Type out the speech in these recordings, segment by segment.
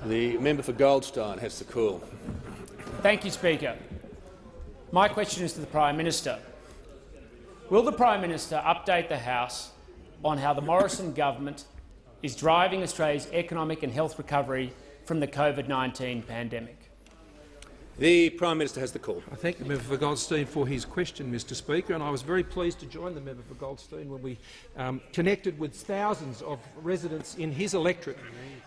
The member for Goldstein has the call. Thank you, Speaker. My question is to the Prime Minister. Will the Prime Minister update the House on how the Morrison Government is driving Australia's economic and health recovery from the COVID-19 pandemic? The Prime Minister has the call. I thank the member for Goldstein for his question, Mr Speaker, and I was very pleased to join the member for Goldstein when we connected with thousands of residents in his electorate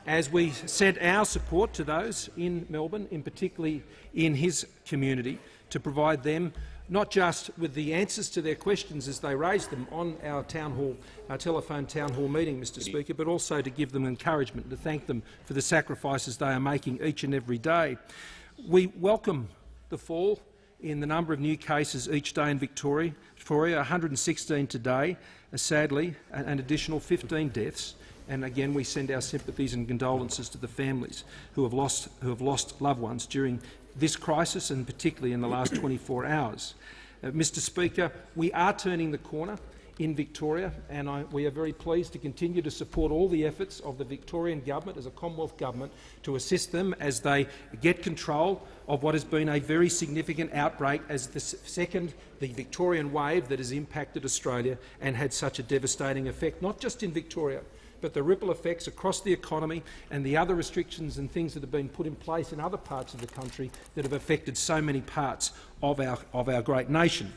as we sent our support to those in Melbourne, in particularly in his community, to provide them not just with the answers to their questions as they raised them on our telephone town hall meeting, Mr Speaker, but also to give them encouragement and to thank them for the sacrifices they are making each and every day. We welcome the fall in the number of new cases each day in Victoria, 116 today, sadly, an additional 15 deaths. And again, we send our sympathies and condolences to the families who have lost loved ones during this crisis, and particularly in the last 24 hours. Mr Speaker, we are turning the corner in Victoria, and we are very pleased to continue to support all the efforts of the Victorian Government as a Commonwealth Government to assist them as they get control of what has been a very significant outbreak as the Victorian wave that has impacted Australia and had such a devastating effect, not just in Victoria, but the ripple effects across the economy and the other restrictions and things that have been put in place in other parts of the country that have affected so many parts of our great nation.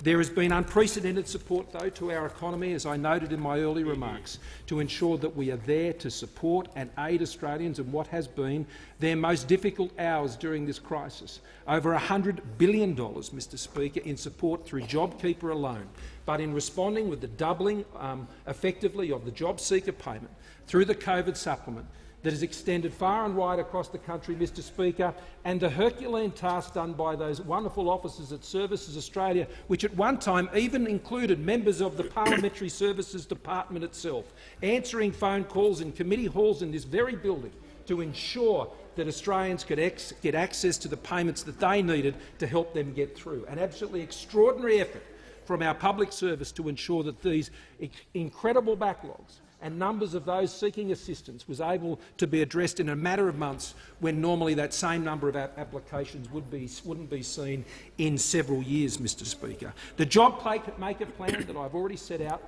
There has been unprecedented support, though, to our economy, as I noted in my early remarks, to ensure that we are there to support and aid Australians in what has been their most difficult hours during this crisis. Over $100 billion, Mr Speaker, in support through JobKeeper alone, but in responding with the doubling effectively of the job seeker payment through the COVID supplement that has extended far and wide across the country, Mr Speaker, and the Herculean task done by those wonderful officers at Services Australia, which at one time even included members of the Parliamentary Services Department itself, answering phone calls in committee halls in this very building to ensure that Australians could get access to the payments that they needed to help them get through. An absolutely extraordinary effort from our public service to ensure that these incredible backlogs and numbers of those seeking assistance was able to be addressed in a matter of months, when normally that same number of applications wouldn't be seen in several years, Mr Speaker. The Job Maker plan that I've already set out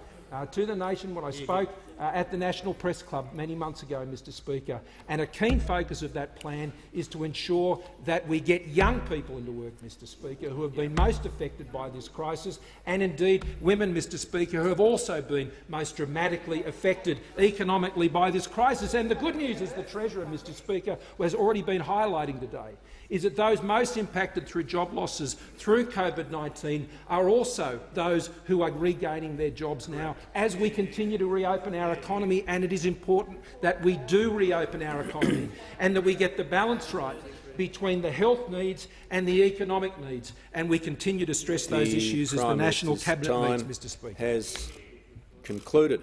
to the nation when I spoke at the National Press Club many months ago, Mr Speaker, and a keen focus of that plan is to ensure that we get young people into work, Mr Speaker, who have been most affected by this crisis, and indeed women, Mr Speaker, who have also been most dramatically affected economically by this crisis. And the good news is the Treasurer, Mr Speaker, has already been highlighting today, is that those most impacted through job losses through COVID-19 are also those who are regaining their jobs now as we continue to reopen our economy. And it is important that we do reopen our economy and that we get the balance right between the health needs and the economic needs, and we continue to stress those issues as the National Cabinet meets, Mr Speaker. Has concluded.